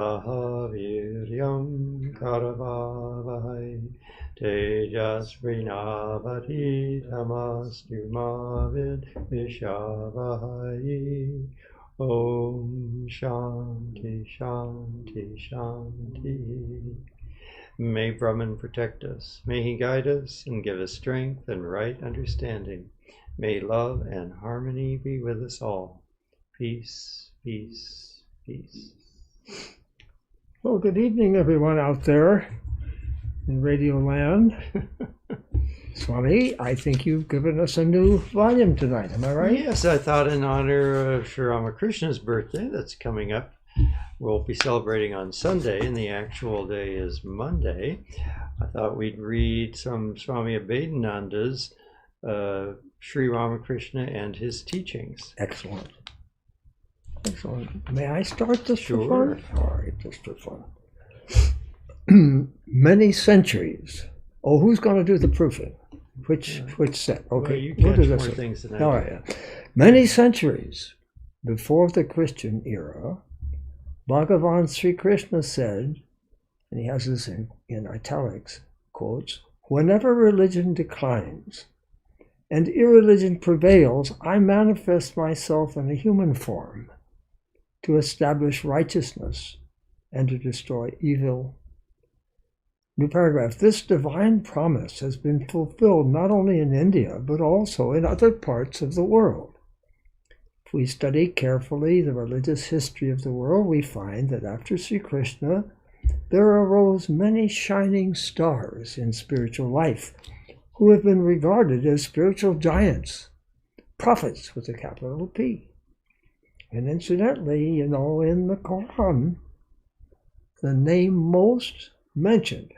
Viryam Karavavahai Tejasvinavaditamastu Mavid Vishavahai. Om Shanti Shanti Shanti. May Brahman protect us. May he guide us and give us strength and right understanding. May love and harmony be with us all. Peace, peace, peace. Well, good evening, everyone out there in Radio Land. Swami, I think you've given us a new volume tonight, am I right? Yes, I thought in honor of Sri Ramakrishna's birthday that's coming up. We'll be celebrating on Sunday, and the actual day is Monday. I thought we'd read some Swami Abhedananada's Sri Ramakrishna and his teachings. Excellent. Excellent. May I start this Sure. for fun? All right, just for fun. Many centuries. Oh, who's going to do the proofing? Which set? Okay, Well, you we'll catch do more this. things than I All do. right. Yeah. Many centuries before the Christian era, Bhagavan Sri Krishna said, and he has this in italics, quotes, "Whenever religion declines and irreligion prevails, I manifest myself in a human form to establish righteousness and to destroy evil." New paragraph. This divine promise has been fulfilled not only in India, but also in other parts of the world. If we study carefully the religious history of the world, we find that after Sri Krishna, there arose many shining stars in spiritual life who have been regarded as spiritual giants, prophets with a capital P. And incidentally, in the Quran, the name most mentioned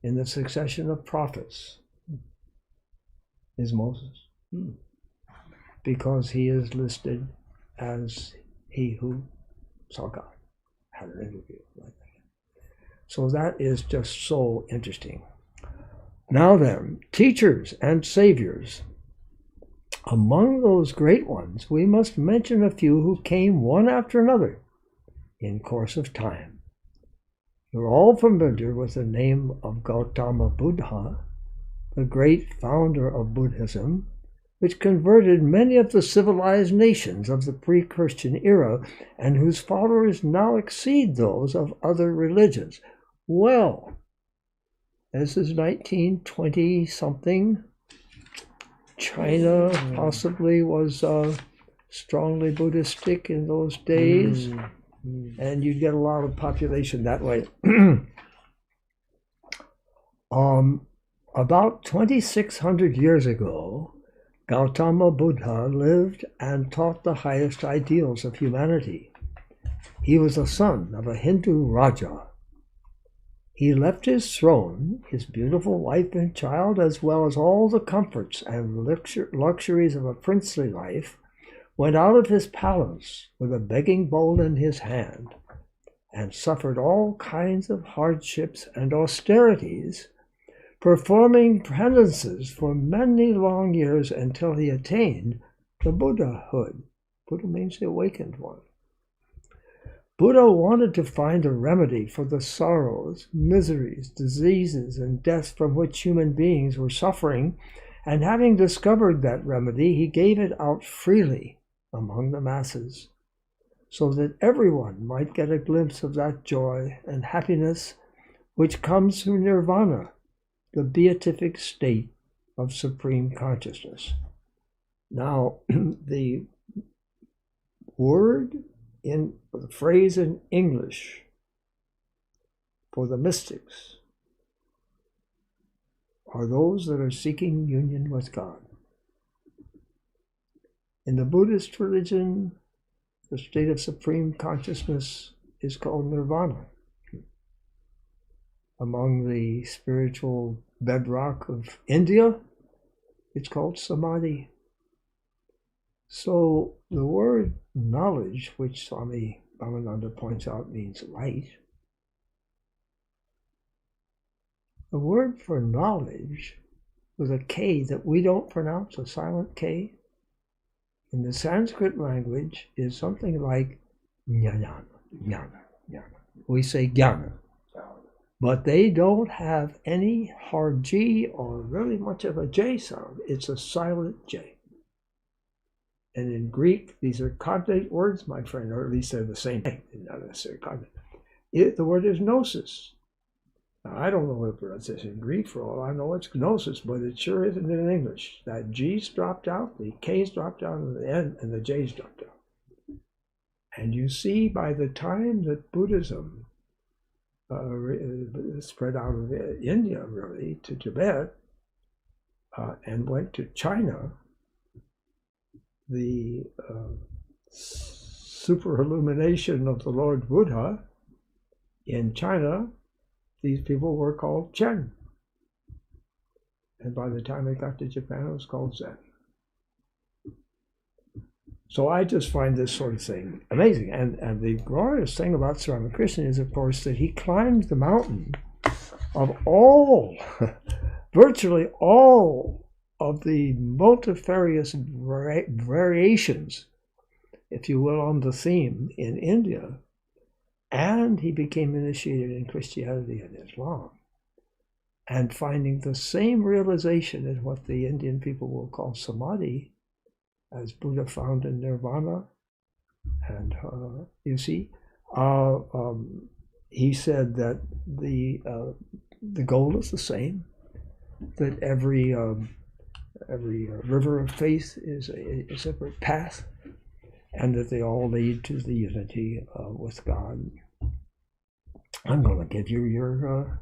in the succession of prophets is Moses, because he is listed as he who saw God, had an interview like that. So that is just so interesting. Now then, teachers and saviors. Among those great ones, we must mention a few who came one after another in course of time. You're all familiar with the name of Gautama Buddha, the great founder of Buddhism, which converted many of the civilized nations of the pre-Christian era and whose followers now exceed those of other religions. Well, this is 1920-something. China possibly was strongly Buddhistic in those days. And you'd get a lot of population that way. About 2,600 years ago, Gautama Buddha lived and taught the highest ideals of humanity. He was the son of a Hindu Raja. He left his throne, his beautiful wife and child, as well as all the comforts and luxuries of a princely life, went out of his palace with a begging bowl in his hand, and suffered all kinds of hardships and austerities, performing penances for many long years until he attained the Buddhahood. Buddha means the awakened one. Buddha wanted to find a remedy for the sorrows, miseries, diseases, and deaths from which human beings were suffering, and having discovered that remedy, he gave it out freely among the masses, so that everyone might get a glimpse of that joy and happiness which comes through nirvana, the beatific state of supreme consciousness. Now, the phrase in English for the mystics are those that are seeking union with God. In the Buddhist religion, the state of supreme consciousness is called nirvana. Among the spiritual bedrock of India, it's called samadhi. So the word knowledge, which Swami Ramakrishna points out means light, the word for knowledge with a K that we don't pronounce, a silent K, in the Sanskrit language is something like jnana, jnana, jnana. We say jnana. But they don't have any hard G or really much of a J sound. It's a silent J. And in Greek, these are cognate words, my friend, or at least they're the same thing, not necessarily cognate. The word is gnosis. Now, I don't know what the pronunciation in Greek, for all I know it's gnosis, but it sure isn't in English. That G's dropped out, the K's dropped out at the end, and the J's dropped out. And you see, by the time that Buddhism spread out of India, really, to Tibet, and went to China, the super illumination of the Lord Buddha in China, these people were called Chen. And by the time it got to Japan, it was called Zen. So I just find this sort of thing amazing. And the glorious thing about Sri Ramakrishna is, of course, that he climbed the mountain of all, virtually all of the multifarious variations, if you will, on the theme in India. And he became initiated in Christianity and Islam. And finding the same realization in what the Indian people will call samadhi, as Buddha found in nirvana. And you see, he said that the goal is the same, that every river of faith is a separate path, and that they all lead to the unity with God. I'm going to give you your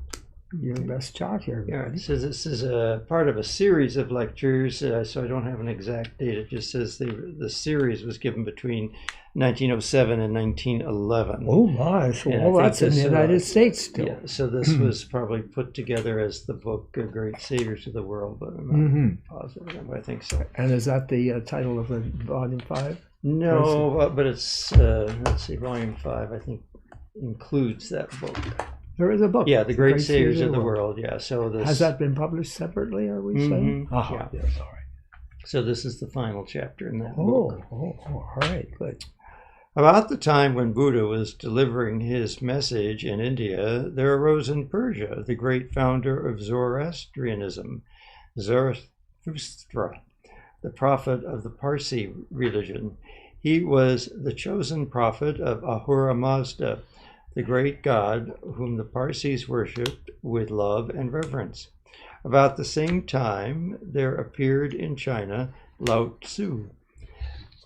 best shot here. Yeah, so this is a part of a series of lectures, so I don't have an exact date. It just says the series was given between 1907 and 1911. Oh my, so all that's in the United States still. Yeah, so this was probably put together as the book Great Saviors of the World, but I'm not positive, but I think so. And is that the title of the volume 5? No, but it's, let's see, volume 5, I think, includes that book. There is a book. Yeah, The Great Saviors of the World. Yeah, so this has that been published separately, are we saying? Yeah. Yes, all right. So this is the final chapter in that book. All right, good. About the time when Buddha was delivering his message in India, there arose in Persia the great founder of Zoroastrianism, Zarathustra, the prophet of the Parsi religion. He was the chosen prophet of Ahura Mazda, the great god whom the Parsis worshipped with love and reverence. About the same time, there appeared in China Lao Tzu,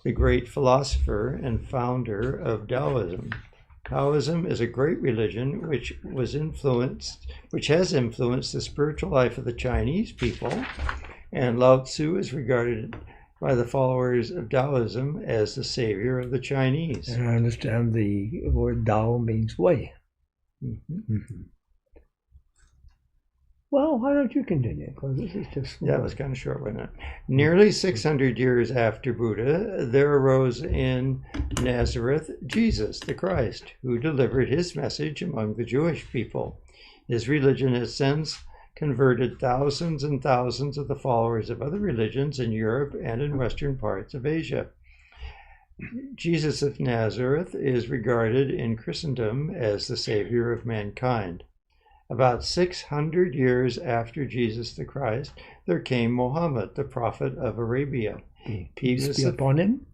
the great philosopher and founder of Taoism. Taoism is a great religion which has influenced the spiritual life of the Chinese people, and Lao Tzu is regarded by the followers of Taoism as the savior of the Chinese. And I understand the word Tao means way. Well, why don't you continue? Because this is just... Yeah, it was kind of short, wasn't it? Nearly 600 years after Buddha, there arose in Nazareth Jesus, the Christ, who delivered his message among the Jewish people. His religion has since converted thousands and thousands of the followers of other religions in Europe and in western parts of Asia. Jesus of Nazareth is regarded in Christendom as the savior of mankind. About 600 years after Jesus the Christ, there came Muhammad, the prophet of Arabia. Peace be upon him.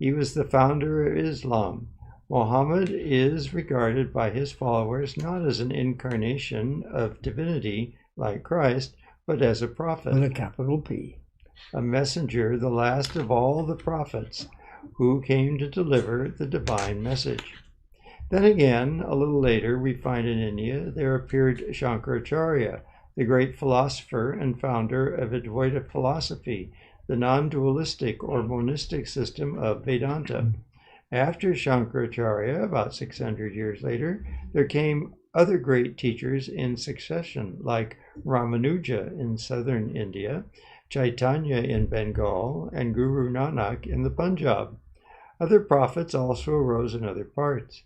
He was the founder of Islam. Muhammad is regarded by his followers not as an incarnation of divinity like Christ, but as a prophet. With a capital P. A messenger, the last of all the prophets, who came to deliver the divine message. Then again, a little later, we find in India, there appeared Shankaracharya, the great philosopher and founder of Advaita philosophy, the non-dualistic or monistic system of Vedanta. After Shankaracharya, about 600 years later, there came other great teachers in succession, like Ramanuja in southern India, Chaitanya in Bengal, and Guru Nanak in the Punjab. Other prophets also arose in other parts.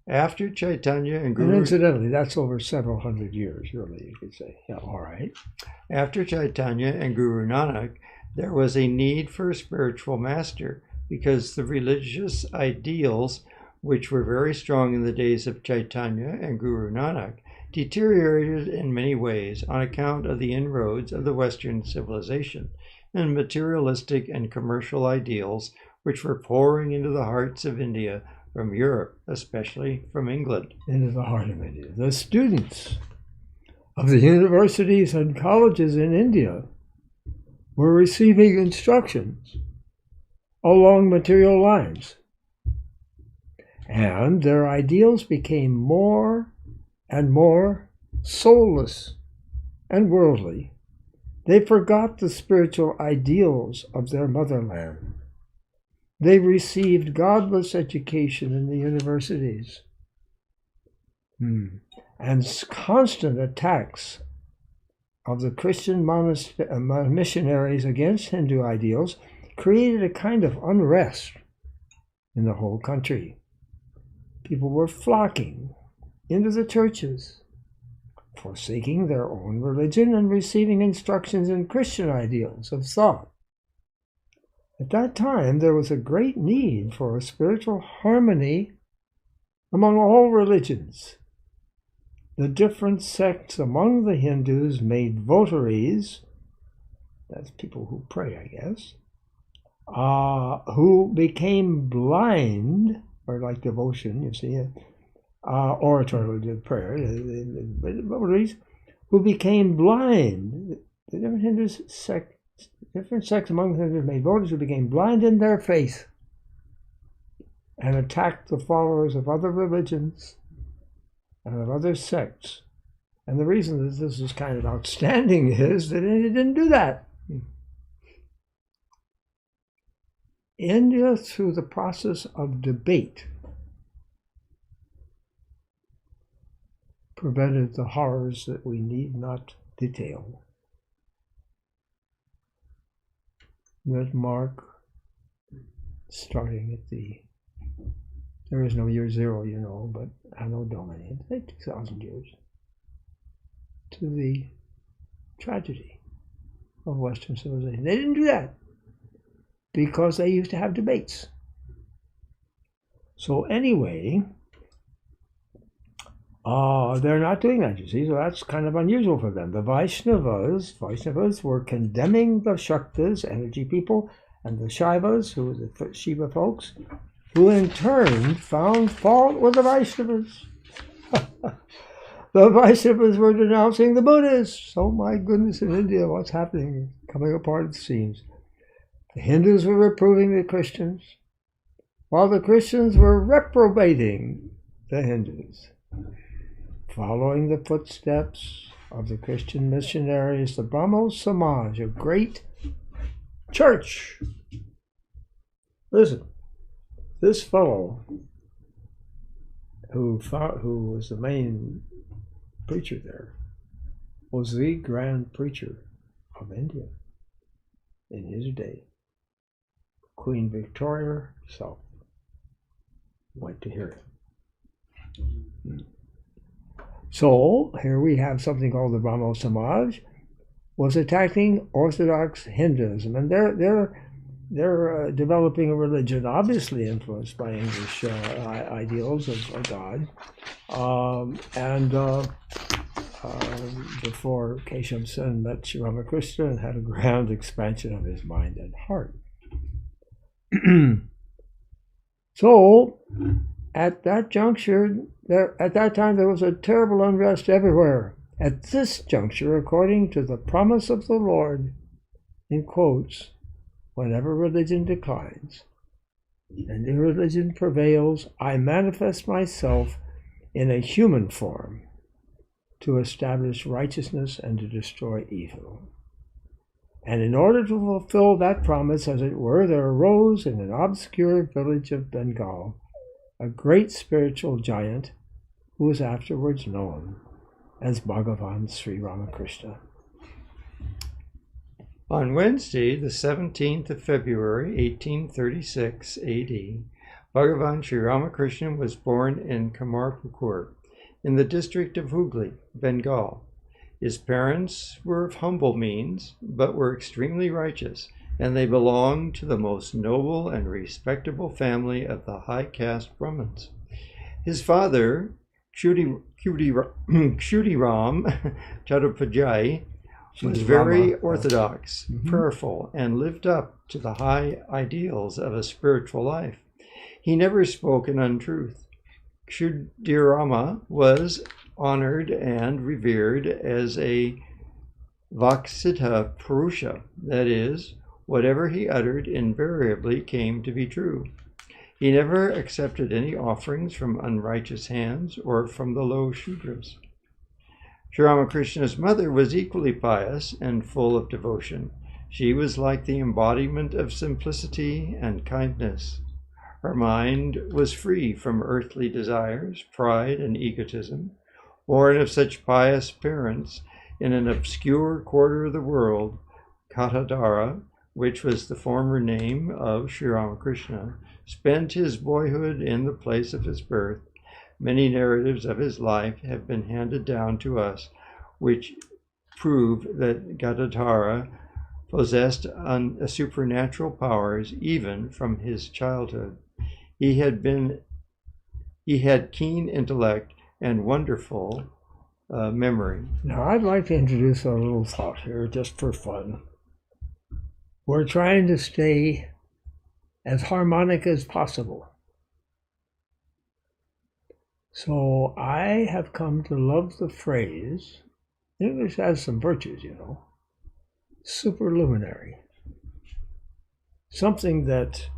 After Chaitanya and Guru... And incidentally, that's over several hundred years, really, you could say. Yeah, all right. After Chaitanya and Guru Nanak, there was a need for a spiritual master, because the religious ideals which were very strong in the days of Chaitanya and Guru Nanak, deteriorated in many ways on account of the inroads of the Western civilization and materialistic and commercial ideals which were pouring into the hearts of India from Europe, especially from England. Into the heart of India. The students of the universities and colleges in India were receiving instructions along material lines, and their ideals became more and more soulless and worldly. They forgot the spiritual ideals of their motherland. They received godless education in the universities. And constant attacks of the Christian missionaries against Hindu ideals created a kind of unrest in the whole country. People were flocking into the churches, forsaking their own religion and receiving instructions in Christian ideals of thought. At that time, there was a great need for a spiritual harmony among all religions. The different sects among the Hindus made votaries, that's people who pray, I guess, who became blind, or like devotion, you see, oratory prayer, votaries, who became blind. The different sects among the Hindus made votaries who became blind in their faith and attacked the followers of other religions and of other sects. And the reason that this is kind of outstanding is that India didn't do that. India, through the process of debate, prevented the horrors that we need not detail. That mark, starting at there is no year zero, you know, but Anno Domini, it's 2,000 years, to the tragedy of Western civilization. They didn't do that because they used to have debates. So anyway, they're not doing that, you see, so that's kind of unusual for them. The Vaishnavas were condemning the Shaktas, energy people, and the Shaivas, who were the Shiva folks, who in turn found fault with the Vaishnavas. The Vaishnavas were denouncing the Buddhists. Oh my goodness, in India, what's happening? Coming apart at the seams. The Hindus were reproving the Christians, while the Christians were reprobating the Hindus. Following the footsteps of the Christian missionaries, the Brahmo Samaj, a great church. Listen, this fellow who was the main preacher there was the grand preacher of India in his day. Queen Victoria herself went to hear him. So here we have something called the Brahmo Samaj was attacking Orthodox Hinduism, and they're developing a religion obviously influenced by English ideals of God, before Keshav Sen met Sri Ramakrishna and had a grand expansion of his mind and heart. So at that juncture, at that time, there was a terrible unrest everywhere. At this juncture, according to the promise of the Lord, in quotes, whenever religion declines and irreligion prevails, I manifest myself in a human form to establish righteousness and to destroy evil. And in order to fulfill that promise, as it were, there arose in an obscure village of Bengal a great spiritual giant who was afterwards known as Bhagavan Sri Ramakrishna. On Wednesday, the 17th of February, 1836 AD, Bhagavan Sri Ramakrishna was born in Kamarpukur, in the district of Hooghly, Bengal. His parents were of humble means, but were extremely righteous, and they belonged to the most noble and respectable family of the high caste Brahmins. His father, Kshudiram Chattopadhyay, was very orthodox, prayerful, and lived up to the high ideals of a spiritual life. He never spoke an untruth. Kshudirama was honored and revered as a Vaksita Purusha, that is, whatever he uttered invariably came to be true. He never accepted any offerings from unrighteous hands or from the low Shudras. Sri Ramakrishna's mother was equally pious and full of devotion. She was like the embodiment of simplicity and kindness. Her mind was free from earthly desires, pride, and egotism. Born of such pious parents in an obscure quarter of the world, Katadara, which was the former name of Sri Ramakrishna, spent his boyhood in the place of his birth. Many narratives of his life have been handed down to us, which prove that Gadadhara possessed supernatural powers even from his childhood. He had keen intellect and wonderful memory. Now, I'd like to introduce a little thought here, just for fun. We're trying to stay as harmonic as possible. So I have come to love the phrase, English has some virtues, you know, superluminary. Something that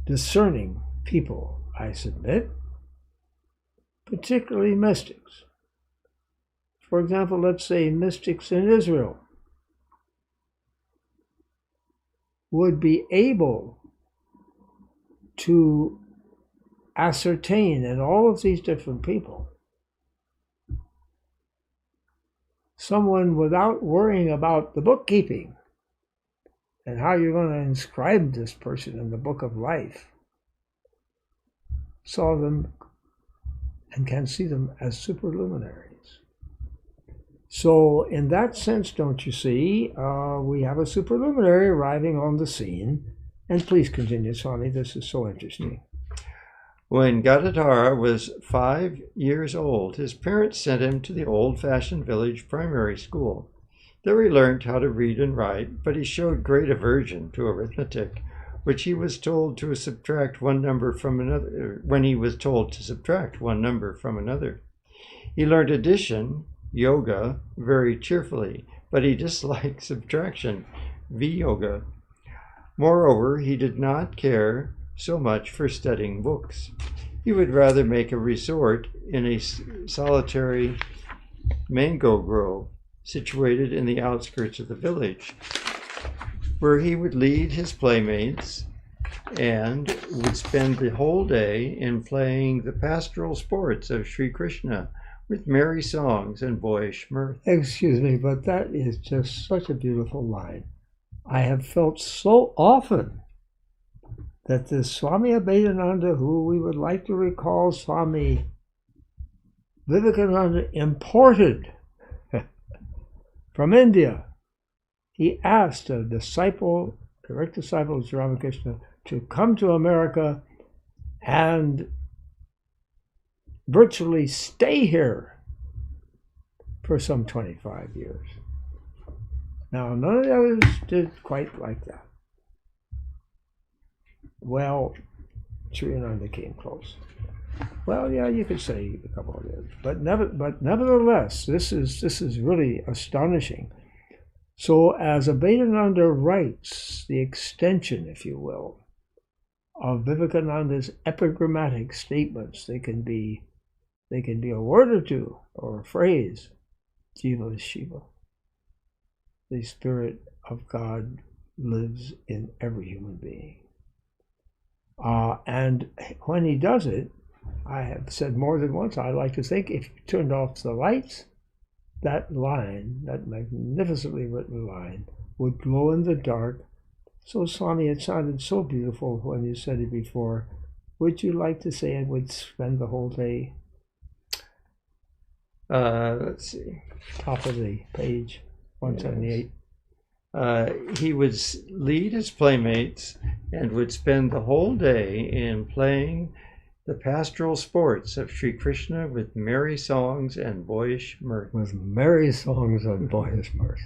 discerning people, I submit, particularly mystics. For example, let's say mystics in Israel would be able to ascertain in all of these different people someone without worrying about the bookkeeping and how you're going to inscribe this person in the book of life, saw them and can see them as superluminaries. So in that sense, don't you see, we have a superluminary arriving on the scene. And please continue, Swami, this is so interesting. When Gadadhara was 5 years old, his parents sent him to the old-fashioned village primary school. There he learned how to read and write, but he showed great aversion to arithmetic, which he was told to subtract one number from another. When he was told to subtract one number from another, he learned addition, yoga, very cheerfully, but he disliked subtraction, viyoga. Moreover, he did not care so much for studying books. He would rather make a resort in a solitary mango grove situated in the outskirts of the village, where he would lead his playmates and would spend the whole day in playing the pastoral sports of Sri Krishna with merry songs and boyish mirth. Excuse me, but that is just such a beautiful line. I have felt so often that this Swami Abhedananada, who we would like to recall Swami Vivekananda imported from India, he asked a disciple, direct disciple of Sri Ramakrishna, to come to America and virtually stay here for some 25 years. Now, none of the others did quite like that. Well, Sri Ananda came close. Well, yeah, you could say a couple of others, but nevertheless, this is really astonishing. So, as Abhedananda writes, the extension, if you will, of Vivekananda's epigrammatic statements, they can be a word or two or a phrase. Jiva is Shiva. The Spirit of God lives in every human being. And when he does it, I have said more than once, I like to think if you turned off the lights, that line, that magnificently written line, would glow in the dark. So, Swami, it sounded so beautiful when you said it before. Would you like to say it would spend the whole day? Let's see. Top of the page, 178. he would lead his playmates and would spend the whole day in playing the pastoral sports of Sri Krishna with merry songs and boyish mirth. With merry songs and boyish mirth.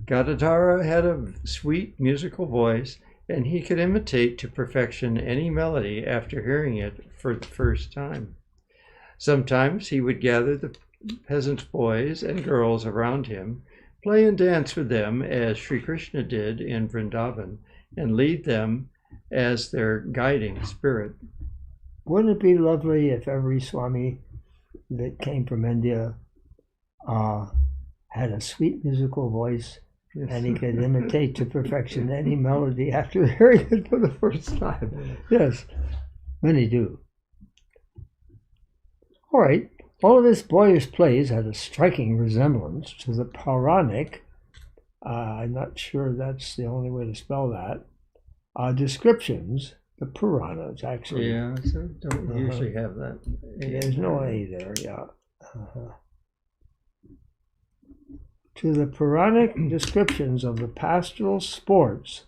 Gadadhara had a sweet musical voice, and he could imitate to perfection any melody after hearing it for the first time. Sometimes he would gather the peasant boys and girls around him, play and dance with them as Sri Krishna did in Vrindavan, and lead them as their guiding spirit. Wouldn't it be lovely if every Swami that came from India had a sweet musical voice, yes, and he could imitate to perfection any melody after hearing it for the first time? Yes, many do. All right, all of his boyish plays had a striking resemblance to the Puranic, I'm not sure that's the only way to spell that, descriptions, the Puranas actually. Yeah, so don't usually have that. There's no A there, yeah. To the Puranic descriptions of the pastoral sports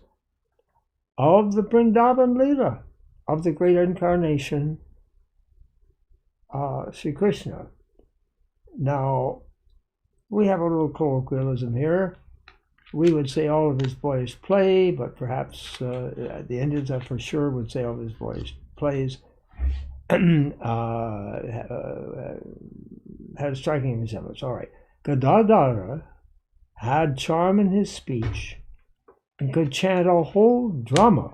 of the Vrindavan Leela, of the great incarnation, Sri Krishna. Now, we have a little colloquialism here. We would say all of his boyish play, but perhaps the Indians, for sure, would say all of his boyish plays had a striking resemblance. All right. Gadadhara had charm in his speech and could chant a whole drama,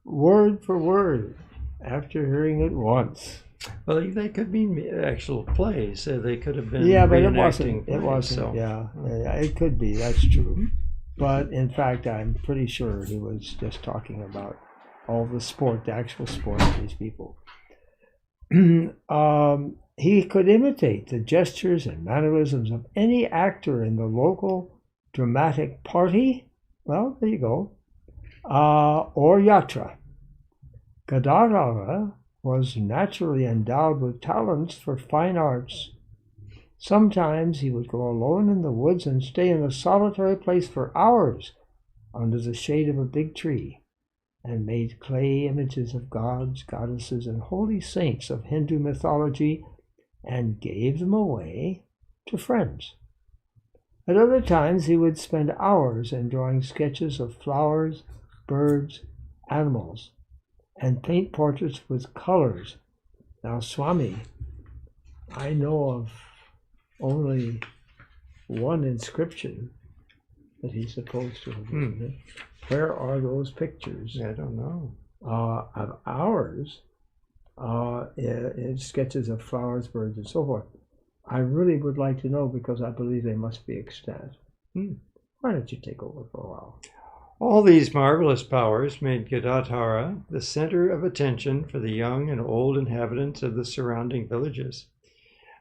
word for word, after hearing it once. Well, they could be actual plays. They could have been but reenacting it wasn't. So. Yeah, it could be. That's true. But in fact, I'm pretty sure he was just talking about all the sport, the actual sport of these people. He could imitate the gestures and mannerisms of any actor in the local dramatic party. Well, there you go. Or yatra. Gadadhara was naturally endowed with talents for fine arts. Sometimes he would go alone in the woods and stay in a solitary place for hours under the shade of a big tree, and made clay images of gods, goddesses, and holy saints of Hindu mythology and gave them away to friends. At other times he would spend hours in drawing sketches of flowers, birds, animals, and paint portraits with colors. Now, Swami, I know of only one inscription that he's supposed to have written. Where are those pictures? I don't know. Of ours, in sketches of flowers, birds, and so forth. I really would like to know, because I believe they must be extant. Why don't you take over for a while? All these marvelous powers made Gadadhara the center of attention for the young and old inhabitants of the surrounding villages.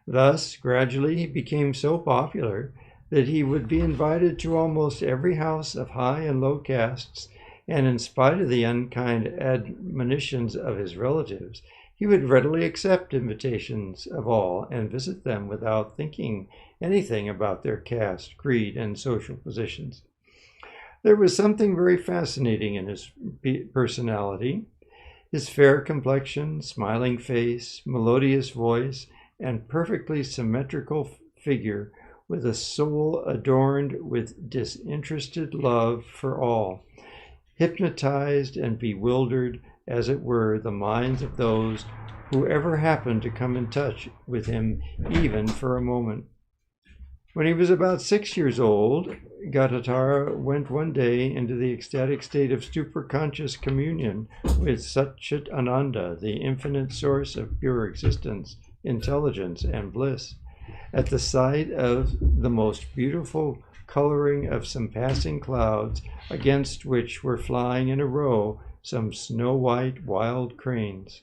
Thus, gradually he became so popular that he would be invited to almost every house of high and low castes, and in spite of the unkind admonitions of his relatives, he would readily accept invitations of all and visit them without thinking anything about their caste, creed, and social positions. There was something very fascinating in his personality. His fair complexion, smiling face, melodious voice, and perfectly symmetrical figure, with a soul adorned with disinterested love for all, hypnotized and bewildered, as it were, the minds of those who ever happened to come in touch with him, even for a moment. When he was about 6 years old, Gadadhara went one day into the ecstatic state of superconscious communion with Satchitananda, the infinite source of pure existence, intelligence, and bliss. At the sight of the most beautiful coloring of some passing clouds, against which were flying in a row some snow-white wild cranes.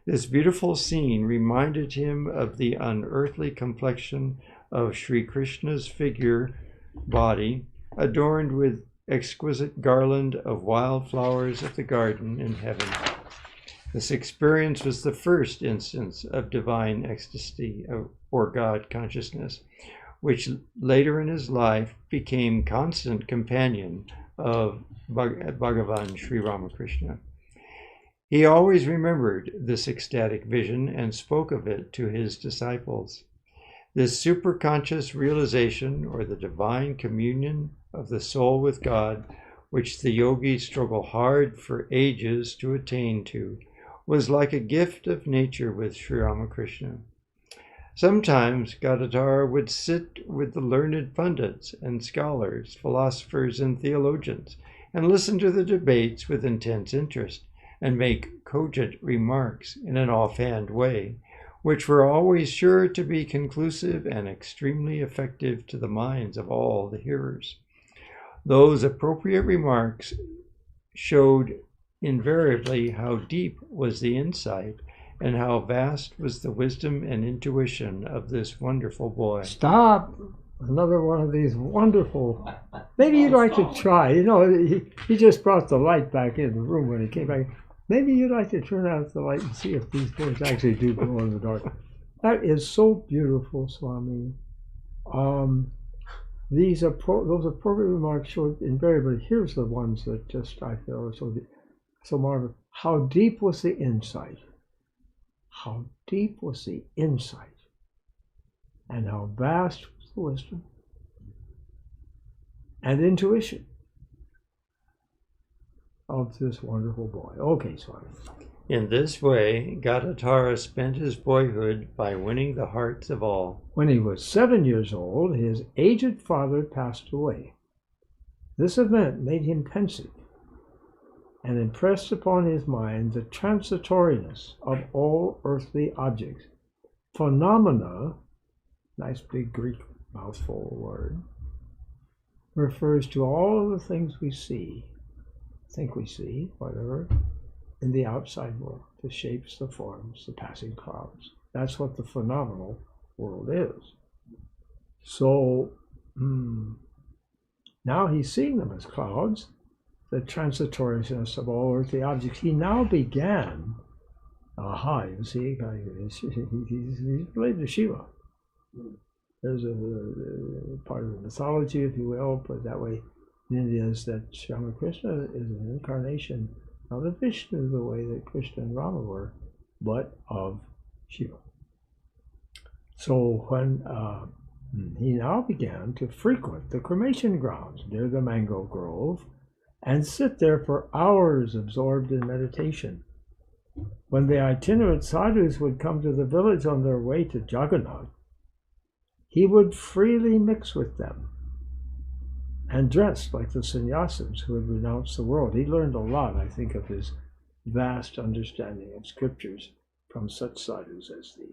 This beautiful scene reminded him of the unearthly complexion of Sri Krishna's figure body, adorned with exquisite garland of wild flowers of the garden in heaven. This experience was the first instance of divine ecstasy or God consciousness, which later in his life became constant companion of Bhagavan Sri Ramakrishna. He always remembered this ecstatic vision and spoke of it to his disciples. This superconscious realization, or the divine communion of the soul with God, which the yogis struggle hard for ages to attain to, was like a gift of nature with Sri Ramakrishna. Sometimes Gadadhara would sit with the learned pundits and scholars, philosophers and theologians, and listen to the debates with intense interest, and make cogent remarks in an offhand way, which were always sure to be conclusive and extremely effective to the minds of all the hearers. Those appropriate remarks showed invariably how deep was the insight and how vast was the wisdom and intuition of this wonderful boy. Stop! Another one of these wonderful. Maybe you'd like to try. You know, he just brought the light back in the room when he came back. Maybe you'd like to turn out the light and see if these words actually do glow in the dark. That is so beautiful, Swami. Those appropriate remarks show invariably. Here's the ones that just I feel are so marvelous. How deep was the insight? How deep was the insight? And how vast was the wisdom and intuition of this wonderful boy. Okay, Swami. In this way, Gadadhara spent his boyhood by winning the hearts of all. When he was 7 years old, his aged father passed away. This event made him pensive and impressed upon his mind the transitoriness of all earthly objects. Phenomena, nice big Greek mouthful word, refers to all of the things we see, think we see, whatever, in the outside world, the shapes, the forms, the passing clouds. That's what the phenomenal world is. So now he's seeing them as clouds, the transitoriness of all earthly objects. He now began, you see, he's related to Shiva. There's a part of the mythology, if you will, put it that way, in India, is that Ramakrishna is an incarnation not of Vishnu the way that Krishna and Rama were, but of Shiva. So when he now began to frequent the cremation grounds near the mango grove and sit there for hours absorbed in meditation. When the itinerant sadhus would come to the village on their way to Jagannath, he would freely mix with them and dressed like the sannyasins who had renounced the world. He learned a lot, I think, of his vast understanding of scriptures from such sadhus as these.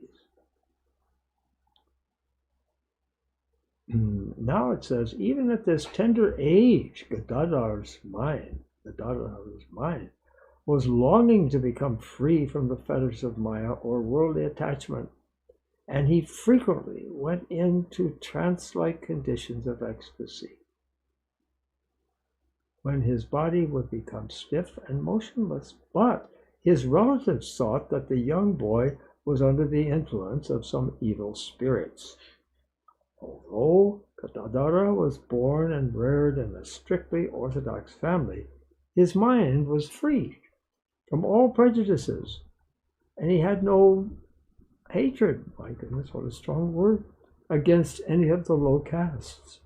Now it says, even at this tender age, Gadadhara's mind was longing to become free from the fetters of Maya or worldly attachment, and he frequently went into trance-like conditions of ecstasy, when his body would become stiff and motionless. But his relatives thought that the young boy was under the influence of some evil spirits. Although Gadadhara was born and reared in a strictly orthodox family, his mind was free from all prejudices, and he had no hatred, my goodness, what a strong word, against any of the low castes.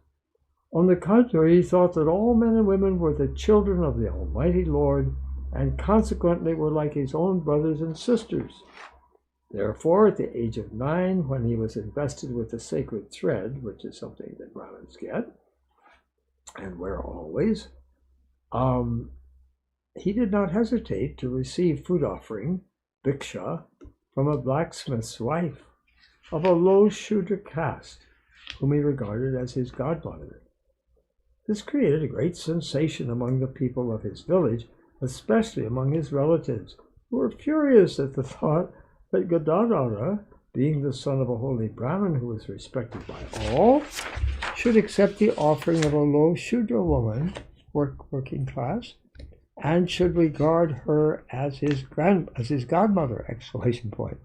On the contrary, he thought that all men and women were the children of the Almighty Lord, and consequently were like his own brothers and sisters. Therefore, at the age of 9, when he was invested with the sacred thread, which is something that Brahmins get, and wear always, he did not hesitate to receive food offering, bhiksha, from a blacksmith's wife of a low Shudra caste, whom he regarded as his godmother. This created a great sensation among the people of his village, especially among his relatives, who were furious at the thought that Gadadhara, being the son of a holy Brahmin who was respected by all, should accept the offering of a low Shudra woman, working class, and should regard her as his godmother! Exclamation point.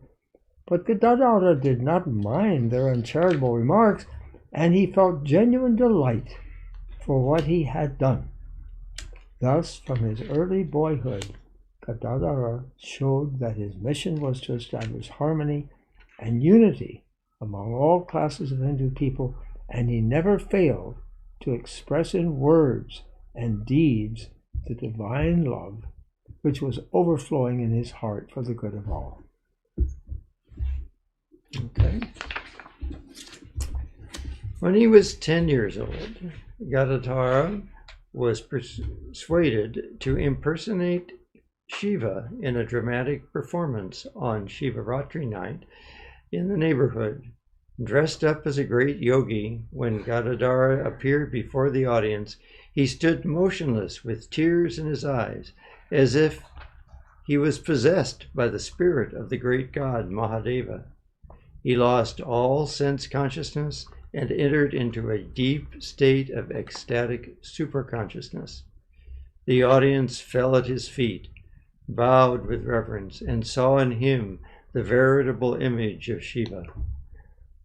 But Gadadhara did not mind their uncharitable remarks, and he felt genuine delight for what he had done. Thus, from his early boyhood, Gadadhara showed that his mission was to establish harmony and unity among all classes of Hindu people, and he never failed to express in words and deeds the divine love which was overflowing in his heart for the good of all. Okay. When he was 10 years old, Gadadhara was persuaded to impersonate Shiva in a dramatic performance on Shivaratri night in the neighborhood. Dressed up as a great yogi, when Gadadhara appeared before the audience, he stood motionless with tears in his eyes, as if he was possessed by the spirit of the great god Mahadeva. He lost all sense consciousness and entered into a deep state of ecstatic superconsciousness. The audience fell at his feet, bowed with reverence, and saw in him the veritable image of Shiva.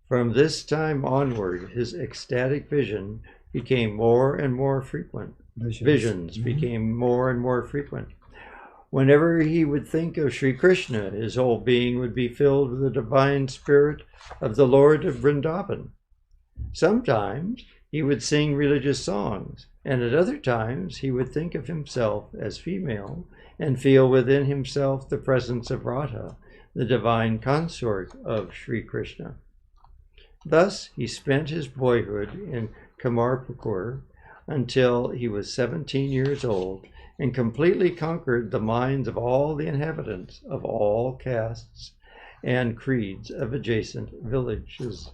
From this time onward, his ecstatic vision became more and more frequent. Visions became more and more frequent. Whenever he would think of Sri Krishna, his whole being would be filled with the divine spirit of the Lord of Vrindavan. Sometimes he would sing religious songs, and at other times he would think of himself as female and feel within himself the presence of Radha, the divine consort of Sri Krishna. Thus he spent his boyhood in Kamarpukur until he was 17 years old and completely conquered the minds of all the inhabitants of all castes and creeds of adjacent villages.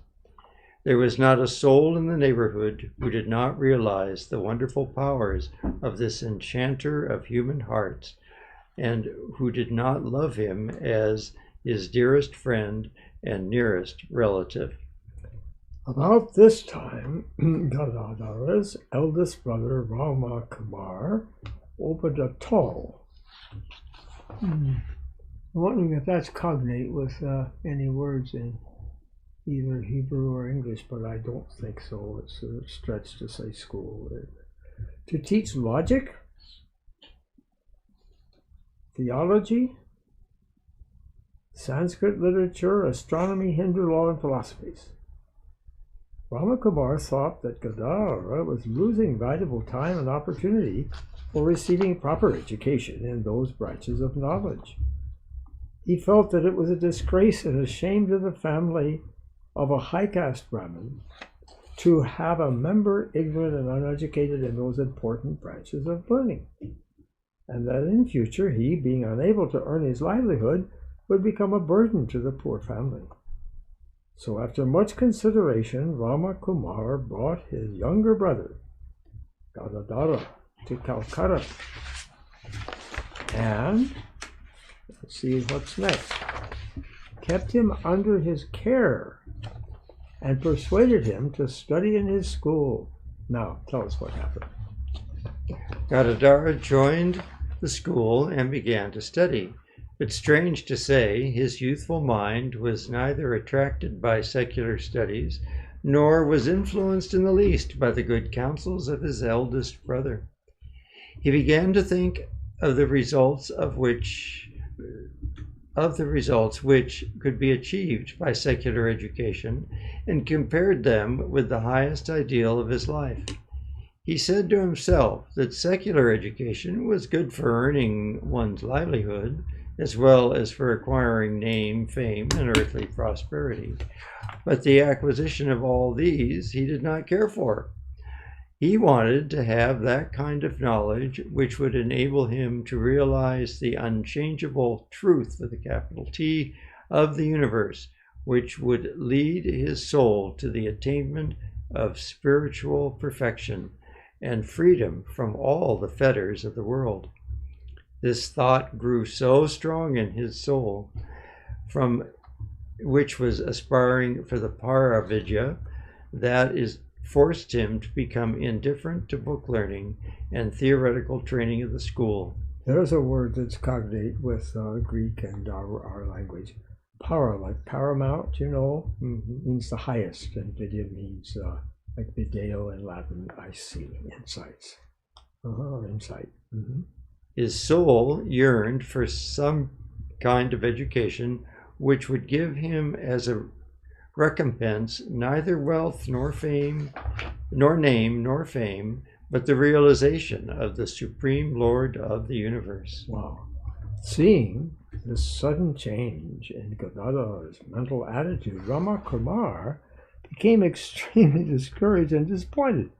There was not a soul in the neighborhood who did not realize the wonderful powers of this enchanter of human hearts, and who did not love him as his dearest friend and nearest relative. About this time, Gadadhara's eldest brother, Ramakumar, opened a stall. I'm wondering if that's cognate with any words in either Hebrew or English, but I don't think so. It's a stretch to say school. To teach logic, theology, Sanskrit literature, astronomy, Hindu law, and philosophies. Ramakumar thought that Gadadhara was losing valuable time and opportunity for receiving proper education in those branches of knowledge. He felt that it was a disgrace and a shame to the family of a high caste Brahmin to have a member ignorant and uneducated in those important branches of learning, and that in future he, being unable to earn his livelihood, would become a burden to the poor family. So after much consideration, Ramakumar brought his younger brother, Gadadhara, to Calcutta. And, let's see what's next, kept him under his care and persuaded him to study in his school. Now, tell us what happened. Gadadhara joined the school and began to study. But strange to say, his youthful mind was neither attracted by secular studies, nor was influenced in the least by the good counsels of his eldest brother. He began to think of the results which could be achieved by secular education, and compared them with the highest ideal of his life. He said to himself that secular education was good for earning one's livelihood, as well as for acquiring name, fame, and earthly prosperity. But the acquisition of all these he did not care for. He wanted to have that kind of knowledge which would enable him to realize the unchangeable truth, with a capital T, of the universe, which would lead his soul to the attainment of spiritual perfection and freedom from all the fetters of the world. This thought grew so strong in his soul, from which was aspiring for the Paravidya, that is forced him to become indifferent to book learning and theoretical training of the school. There's a word that's cognate with Greek and our language, Para, like paramount, Mm-hmm. means the highest, and vidya means like video in Latin, I see, insights. Insight. Mm-hmm. His soul yearned for some kind of education which would give him as a recompense neither wealth nor fame, nor name nor fame, but the realization of the Supreme Lord of the universe. Wow. Seeing this sudden change in Gadadhara's mental attitude, Ramakrishna became extremely discouraged and disappointed.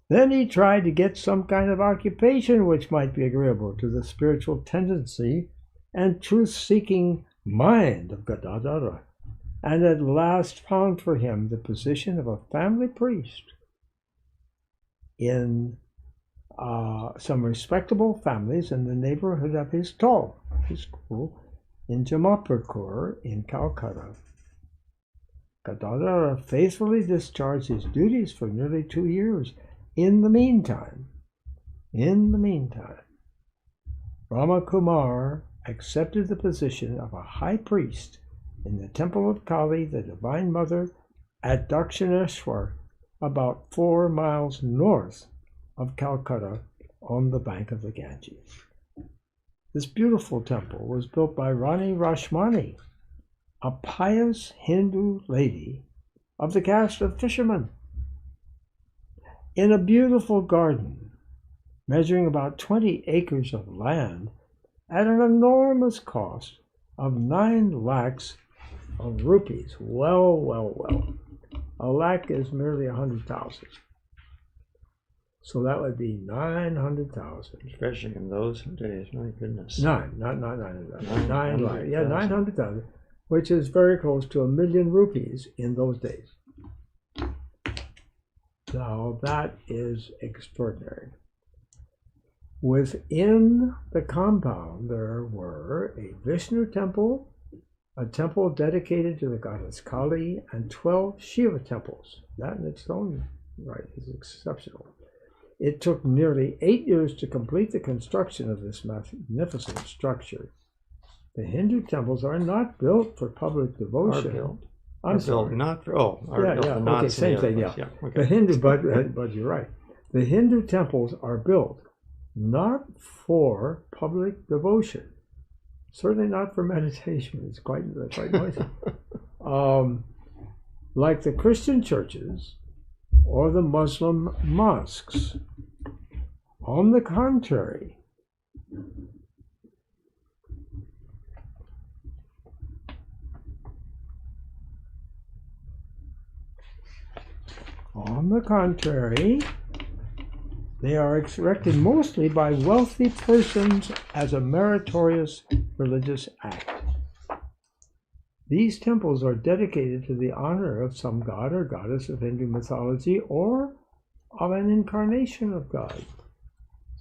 Then he tried to get some kind of occupation which might be agreeable to the spiritual tendency and truth-seeking mind of Gadadhara, and at last found for him the position of a family priest in some respectable families in the neighborhood of his school in Jamapurkur in Calcutta. Gadadhara faithfully discharged his duties for nearly 2 years. In the meantime, Ramakumar accepted the position of a high priest in the temple of Kali, the Divine Mother, at Dakshineshwar, about 4 miles north of Calcutta on the bank of the Ganges. This beautiful temple was built by Rani Rashmani, a pious Hindu lady of the caste of fishermen, in a beautiful garden measuring about 20 acres of land at an enormous cost of 9 lakhs of rupees. Well. A lakh is merely 100,000. So that would be 900,000. Especially in those days, my goodness. Not 900,000. 9 lakhs. Yeah, 900,000, which is very close to 1,000,000 rupees in those days. Now that is extraordinary. Within the compound there were a Vishnu temple, a temple dedicated to the goddess Kali, and 12 Shiva temples. That in its own right is exceptional. It took nearly 8 years to complete the construction of this magnificent structure. The Hindu temples are not built for public devotion. Are built. I'm sorry. Not for, are built for okay, same thing, yeah. Okay. The Hindu, but you're right. The Hindu temples are built not for public devotion, certainly not for meditation. It's quite noisy. Like the Christian churches or the Muslim mosques. On the contrary, they are erected mostly by wealthy persons as a meritorious religious act. These temples are dedicated to the honor of some god or goddess of Hindu mythology or of an incarnation of God,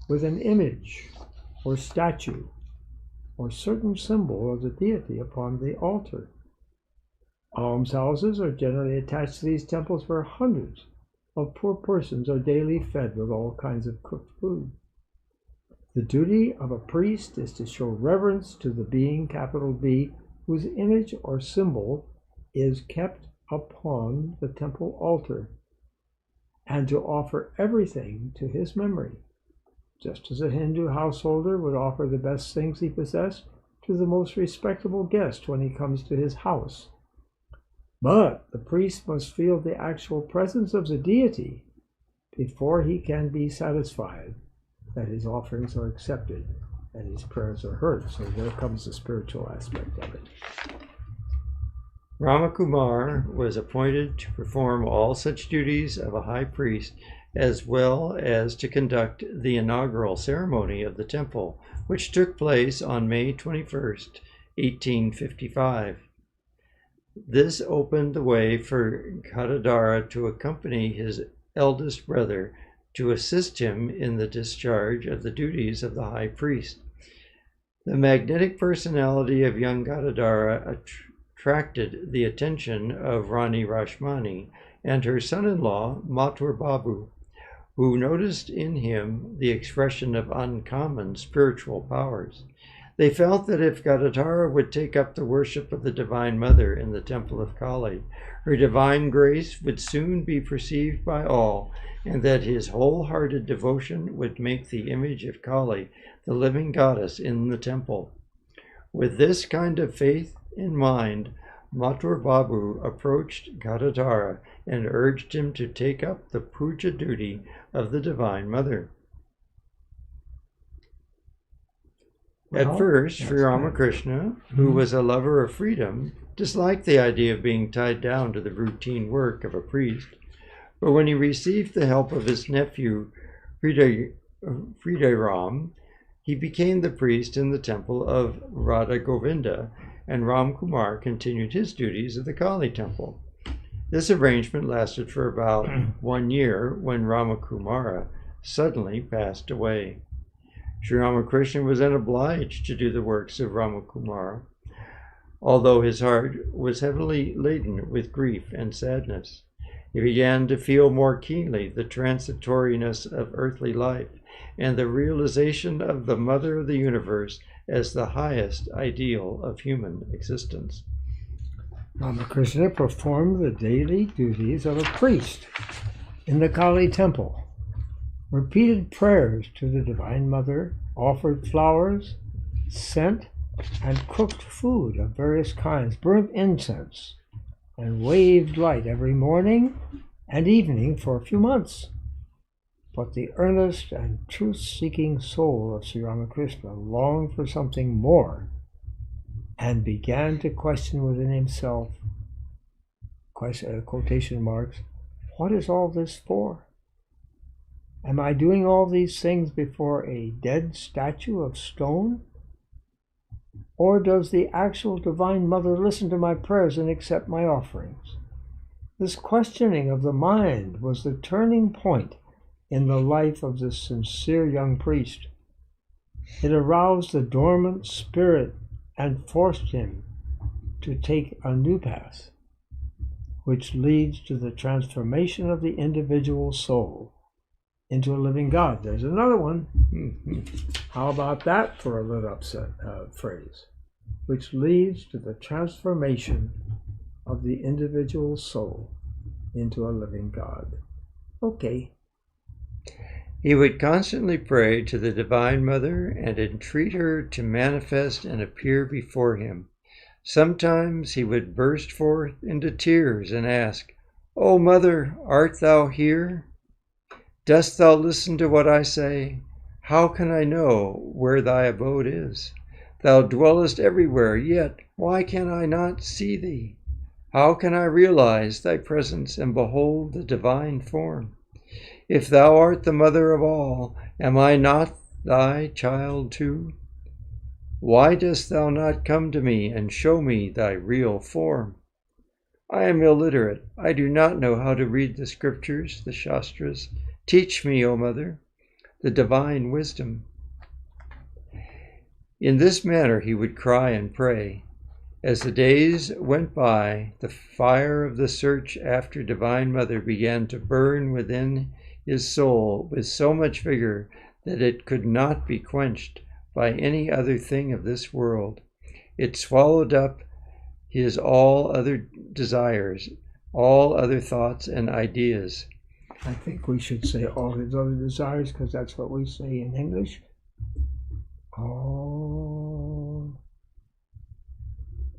with an image or statue or certain symbol of the deity upon the altar. Almshouses are generally attached to these temples where hundreds of poor persons are daily fed with all kinds of cooked food. The duty of a priest is to show reverence to the being, capital B, whose image or symbol is kept upon the temple altar, and to offer everything to his memory, just as a Hindu householder would offer the best things he possessed to the most respectable guest when he comes to his house. But the priest must feel the actual presence of the deity before he can be satisfied that his offerings are accepted and his prayers are heard. So there comes the spiritual aspect of it. Ramakumar was appointed to perform all such duties of a high priest, as well as to conduct the inaugural ceremony of the temple, which took place on May 21st, 1855. This opened the way for Gadadhara to accompany his eldest brother to assist him in the discharge of the duties of the high priest. The magnetic personality of young Gadadhara attracted the attention of Rani Rashmani and her son-in-law, Mathur Babu, who noticed in him the expression of uncommon spiritual powers. They felt that if Gadadhara would take up the worship of the Divine Mother in the temple of Kali, her divine grace would soon be perceived by all, and that his wholehearted devotion would make the image of Kali the living goddess in the temple. With this kind of faith in mind, Mathur Babu approached Gadadhara and urged him to take up the puja duty of the Divine Mother. At first, Sri Ramakrishna, who was a lover of freedom, disliked the idea of being tied down to the routine work of a priest. But when he received the help of his nephew, Ram, he became the priest in the temple of Radha Govinda, and Ram Kumar continued his duties at the Kali temple. This arrangement lasted for about 1 year when Ramakumara suddenly passed away. Sri Ramakrishna was then obliged to do the works of Ramakumara, although his heart was heavily laden with grief and sadness. He began to feel more keenly the transitoriness of earthly life and the realization of the Mother of the Universe as the highest ideal of human existence. Ramakrishna performed the daily duties of a priest in the Kali temple, repeated prayers to the Divine Mother, offered flowers, scent, and cooked food of various kinds, burnt incense, and waved light every morning and evening for a few months. But the earnest and truth-seeking soul of Sri Ramakrishna longed for something more and began to question within himself, quotation marks, what is all this for? Am I doing all these things before a dead statue of stone? Or does the actual Divine Mother listen to my prayers and accept my offerings? This questioning of the mind was the turning point in the life of this sincere young priest. It aroused the dormant spirit and forced him to take a new path, which leads to the transformation of the individual soul into a living God. There's another one. How about that for a lit up phrase? Which leads to the transformation of the individual soul into a living God. Okay. He would constantly pray to the Divine Mother and entreat her to manifest and appear before him. Sometimes he would burst forth into tears and ask, "O Mother, art thou here? Dost thou listen to what I say? How can I know where thy abode is? Thou dwellest everywhere, yet why can I not see thee? How can I realize thy presence and behold the divine form? If thou art the mother of all, am I not thy child too? Why dost thou not come to me and show me thy real form? I am illiterate. I do not know how to read the scriptures, the Shastras. Teach me, O Mother, the divine wisdom." In this manner he would cry and pray. As the days went by, the fire of the search after Divine Mother began to burn within his soul with so much vigor that it could not be quenched by any other thing of this world. It swallowed up his all other desires, all other thoughts and ideas. I think we should say all his other desires because that's what we say in English. All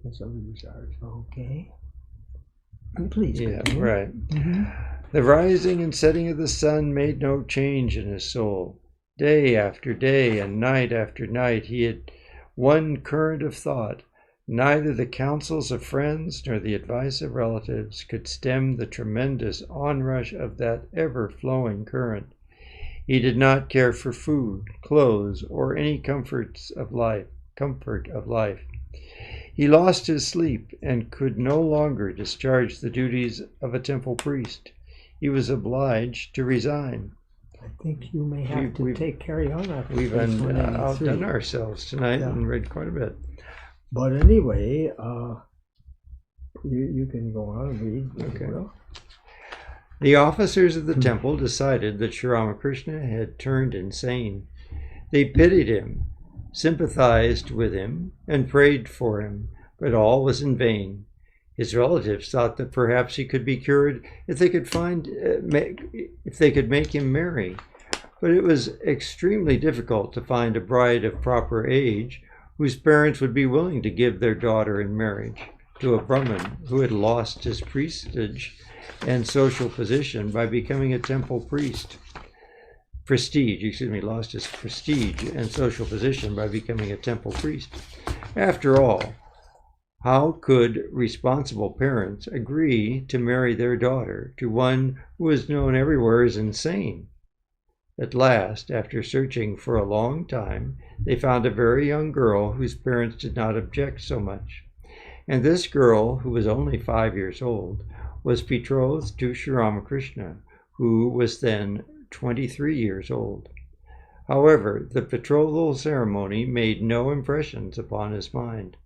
his other desires. Okay. And please continue. Right. Mm-hmm. The rising and setting of the sun made no change in his soul. Day after day and night after night he had one current of thought. Neither the counsels of friends nor the advice of relatives could stem the tremendous onrush of that ever-flowing current. He did not care for food, clothes, or any comfort of life. He lost his sleep and could no longer discharge the duties of a temple priest. He was obliged to resign. I think you may have to carry on. We've outdone ourselves tonight and read quite a bit. But anyway, you can go on and read. Okay. The officers of the temple decided that Sri Ramakrishna had turned insane. They pitied him, sympathized with him, and prayed for him, but all was in vain. His relatives thought that perhaps he could be cured if they could make him marry. But it was extremely difficult to find a bride of proper age whose parents would be willing to give their daughter in marriage to a Brahmin who had lost his prestige and social position by becoming a temple priest. Lost his prestige and social position by becoming a temple priest. After all, how could responsible parents agree to marry their daughter to one who was known everywhere as insane? At last, after searching for a long time, they found a very young girl whose parents did not object so much. And this girl, who was only 5 years old, was betrothed to Sri Ramakrishna, who was then 23 years old. However, the betrothal ceremony made no impressions upon his mind.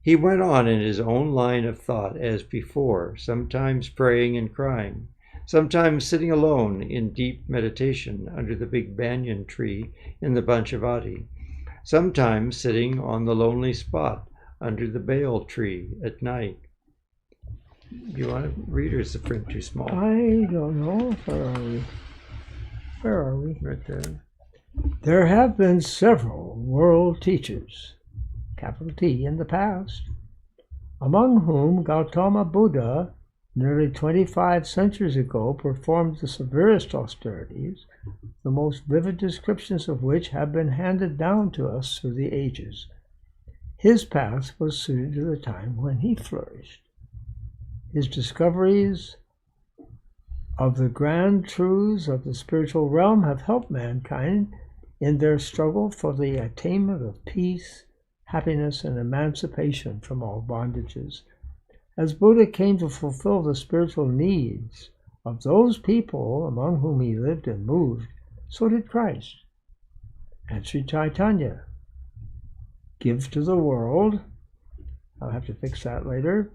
He went on in his own line of thought as before, sometimes praying and crying, sometimes sitting alone in deep meditation under the big banyan tree in the Panchavati, sometimes sitting on the lonely spot under the bael tree at night. Do you want to read, or is the print too small? I don't know. Where are we? Right there. There have been several world teachers, capital T, in the past, among whom Gautama Buddha, nearly 25 centuries ago, performed the severest austerities, the most vivid descriptions of which have been handed down to us through the ages. His path was suited to the time when he flourished. His discoveries of the grand truths of the spiritual realm have helped mankind in their struggle for the attainment of peace, happiness, and emancipation from all bondages. As Buddha came to fulfill the spiritual needs of those people among whom he lived and moved, so did Christ. And Sri Chaitanya, give to the world, I'll have to fix that later,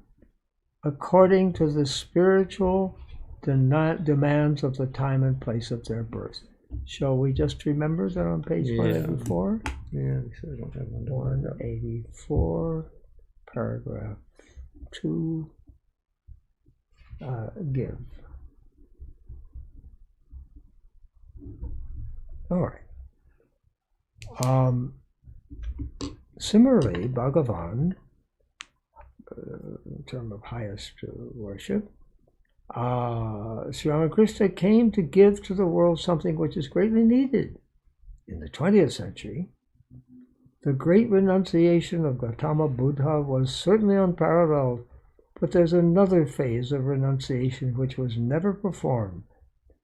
according to the spiritual demands of the time and place of their birth. Shall we just remember that on page 184? Yeah, so I don't have 184, paragraph 2, give. All right. Similarly, Bhagavan, in term of highest worship, Sri Ramakrishna came to give to the world something which is greatly needed in the 20th century. The great renunciation of Gautama Buddha was certainly unparalleled, but there's another phase of renunciation which was never performed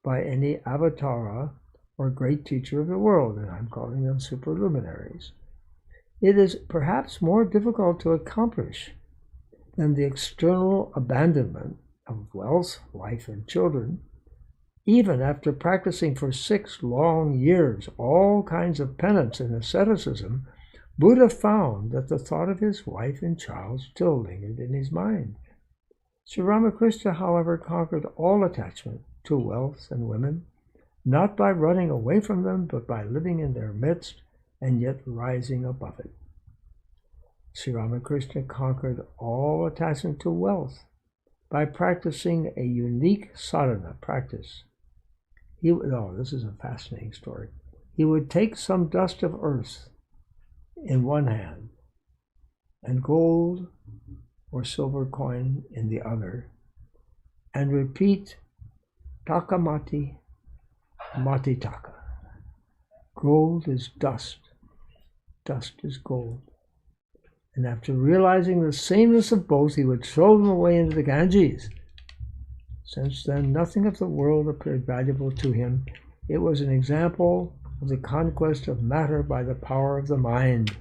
by any avatara or great teacher of the world, and I'm calling them superluminaries. It is perhaps more difficult to accomplish than the external abandonment of wealth, wife, and children. Even after practicing for 6 long years all kinds of penance and asceticism, Buddha found that the thought of his wife and child still lingered in his mind. Sri Ramakrishna, however, conquered all attachment to wealth and women, not by running away from them, but by living in their midst and yet rising above it. Sri Ramakrishna conquered all attachment to wealth by practicing a unique sadhana practice. This is a fascinating story. He would take some dust of earth in one hand and gold or silver coin in the other, and repeat taka mati, mati taka. Gold is dust, dust is gold. And after realizing the sameness of both, he would throw them away into the Ganges. Since then, nothing of the world appeared valuable to him. It was an example of the conquest of matter by the power of the mind.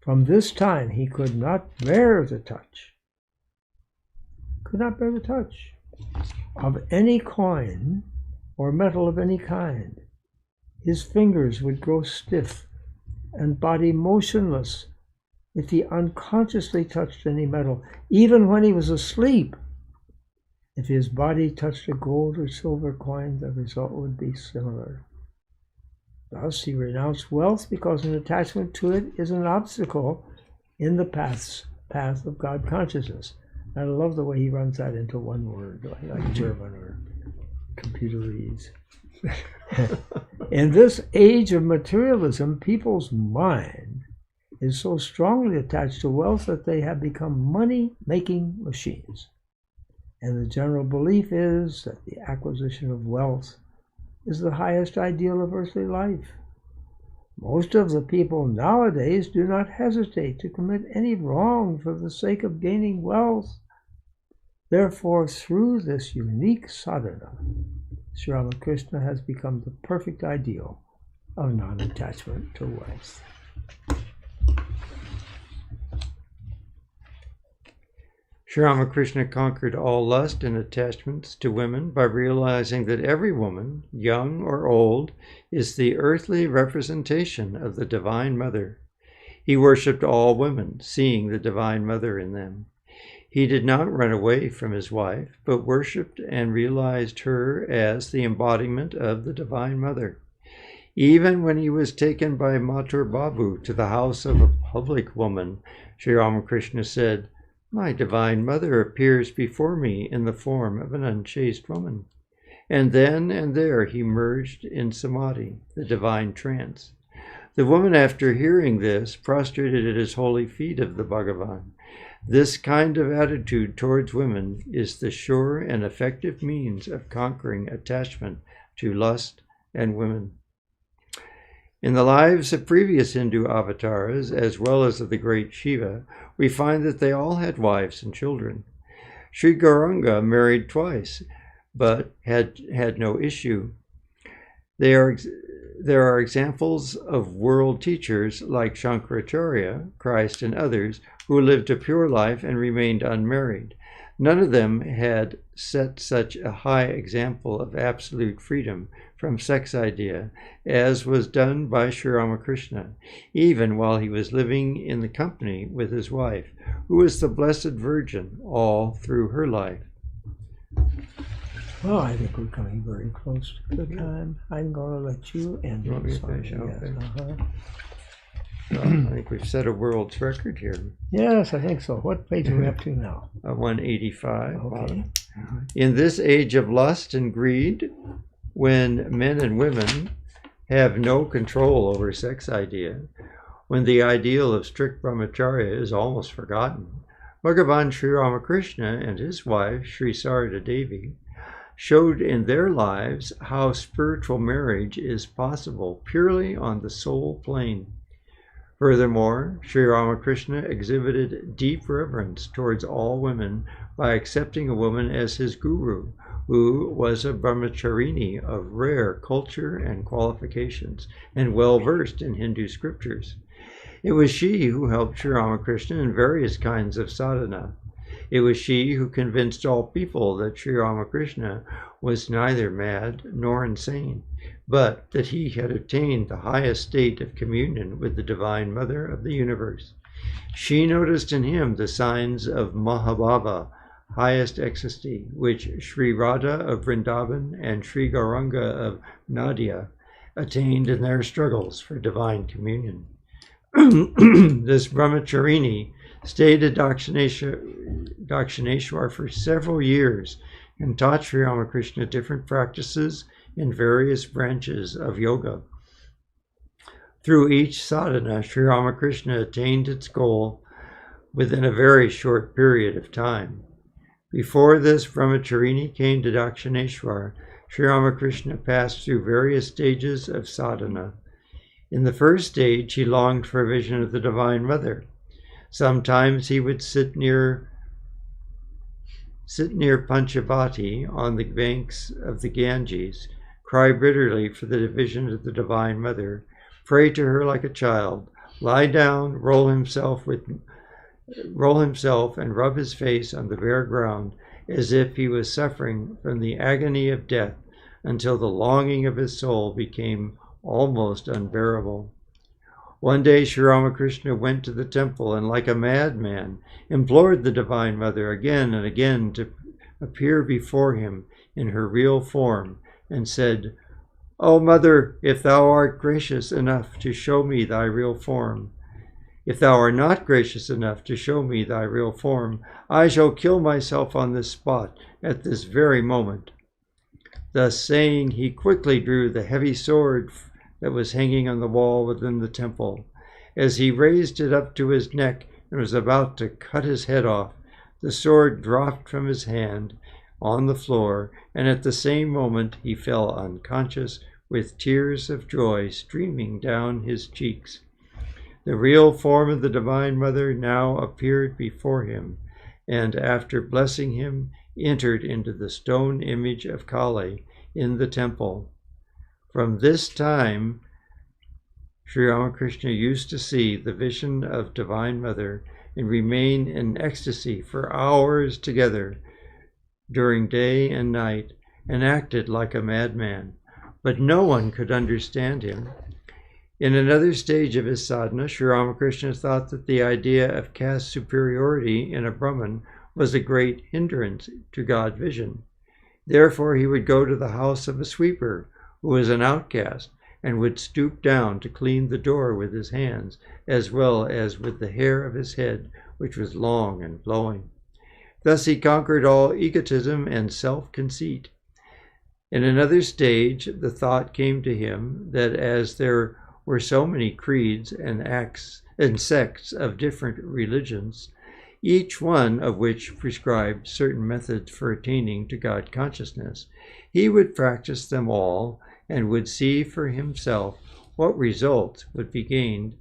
From this time, he could not bear the touch of any coin or metal of any kind. His fingers would grow stiff and body motionless if he unconsciously touched any metal, even when he was asleep. If his body touched a gold or silver coin, the result would be similar. Thus, he renounced wealth because an attachment to it is an obstacle in the path of God consciousness. I love the way he runs that into one word, like German or computerese. In this age of materialism, people's mind is so strongly attached to wealth that they have become money-making machines. And the general belief is that the acquisition of wealth is the highest ideal of earthly life. Most of the people nowadays do not hesitate to commit any wrong for the sake of gaining wealth. Therefore, through this unique sadhana, Sri Ramakrishna has become the perfect ideal of non-attachment to wealth. Sri Ramakrishna conquered all lust and attachments to women by realizing that every woman, young or old, is the earthly representation of the Divine Mother. He worshipped all women, seeing the Divine Mother in them. He did not run away from his wife, but worshipped and realized her as the embodiment of the Divine Mother. Even when he was taken by Mathur Babu to the house of a public woman, Sri Ramakrishna said, "My Divine Mother appears before me in the form of an unchaste woman." And then and there he merged in samadhi, the divine trance. The woman, after hearing this, prostrated at his holy feet of the Bhagavan. This kind of attitude towards women is the sure and effective means of conquering attachment to lust and women. In the lives of previous Hindu avatars, as well as of the great Shiva, we find that they all had wives and children. Sri Gauranga married twice, but had no issue. There are examples of world teachers like Shankaracharya, Christ, and others who lived a pure life and remained unmarried. None of them had set such a high example of absolute freedom from sex idea as was done by Sri Ramakrishna, even while he was living in the company with his wife, who was the Blessed Virgin all through her life. Well, I think we're coming very close to the time. I'm going to let you end You want me it. to finish? Yes, Okay. I think we've set a world's record here. Yes, I think so. What page are we up to now? 185. Okay. In this age of lust and greed, when men and women have no control over sex idea, when the ideal of strict brahmacharya is almost forgotten, Bhagavan Sri Ramakrishna and his wife, Sri Sarada Devi, showed in their lives how spiritual marriage is possible purely on the soul plane. Furthermore, Sri Ramakrishna exhibited deep reverence towards all women by accepting a woman as his guru, who was a brahmacharini of rare culture and qualifications, and well versed in Hindu scriptures. It was she who helped Sri Ramakrishna in various kinds of sadhana. It was she who convinced all people that Sri Ramakrishna was neither mad nor insane, but that he had attained the highest state of communion with the Divine Mother of the universe. She noticed in him the signs of Mahabhava, highest ecstasy, which Sri Radha of Vrindavan and Sri Gauranga of Nadia attained in their struggles for divine communion. This brahmacharini stayed at Dakshineshwar for several years and taught Sri Ramakrishna different practices in various branches of yoga. Through each sadhana, Sri Ramakrishna attained its goal within a very short period of time. Before this brahmacharini came to Dakshineshwar, Sri Ramakrishna passed through various stages of sadhana. In the first stage, he longed for a vision of the Divine Mother. Sometimes he would sit near Panchavati on the banks of the Ganges, cry bitterly for the vision of the Divine Mother, pray to her like a child, lie down, roll himself and rub his face on the bare ground as if he was suffering from the agony of death, until the longing of his soul became almost unbearable. One day Sri Ramakrishna went to the temple and, like a madman, implored the Divine Mother again and again to appear before him in her real form, and said, O Mother, if thou art gracious enough to show me thy real form, if thou art not gracious enough to show me thy real form, I shall kill myself on this spot at this very moment. Thus saying, he quickly drew the heavy sword that was hanging on the wall within the temple. As he raised it up to his neck and was about to cut his head off, the sword dropped from his hand on the floor, and at the same moment he fell unconscious with tears of joy streaming down his cheeks. The real form of the Divine Mother now appeared before him, and after blessing him, entered into the stone image of Kali in the temple. From this time, Sri Ramakrishna used to see the vision of Divine Mother and remain in ecstasy for hours together during day and night, and acted like a madman. But no one could understand him. In another stage of his sadhana, Sri Ramakrishna thought that the idea of caste superiority in a Brahmin was a great hindrance to God vision. Therefore, he would go to the house of a sweeper who was an outcast and would stoop down to clean the door with his hands, as well as with the hair of his head, which was long and flowing. Thus he conquered all egotism and self-conceit. In another stage, the thought came to him that as there were so many creeds and sects of different religions, each one of which prescribed certain methods for attaining to God consciousness, he would practice them all and would see for himself what results would be gained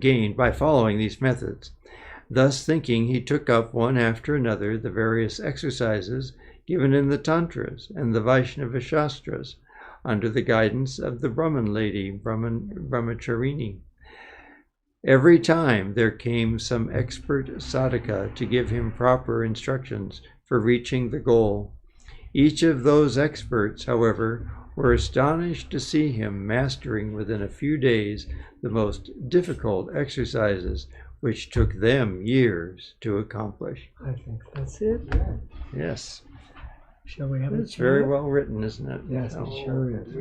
gained by following these methods. Thus thinking, he took up one after another the various exercises given in the Tantras and the Vaishnava Shastras under the guidance of the Brahman lady, Brahmacharini. Every time there came some expert sadhaka to give him proper instructions for reaching the goal. Each of those experts, however, were astonished to see him mastering within a few days the most difficult exercises, which took them years to accomplish. I think that's it. Yes. Shall we have it? It's very well written, isn't it? Yes, it sure is.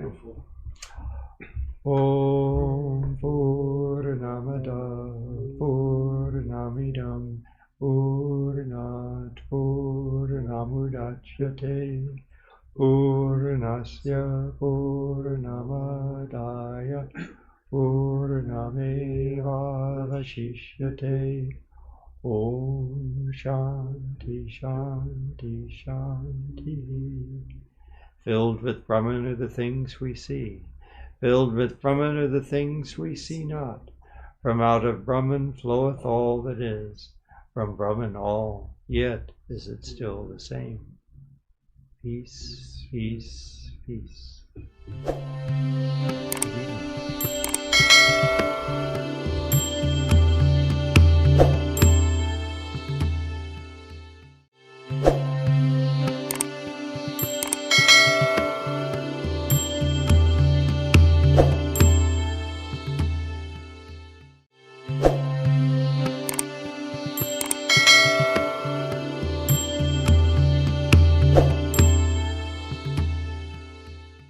Om Purnamada Purnamidam Purnat Purnamudachyate Purnasya Purnamadaya Purnamevavashishyate. Om Shanti Shanti Shanti. Filled with Brahman are the things we see. Filled with Brahman are the things we see not. From out of Brahman floweth all that is. From Brahman all, yet is it still the same. Peace, peace, peace.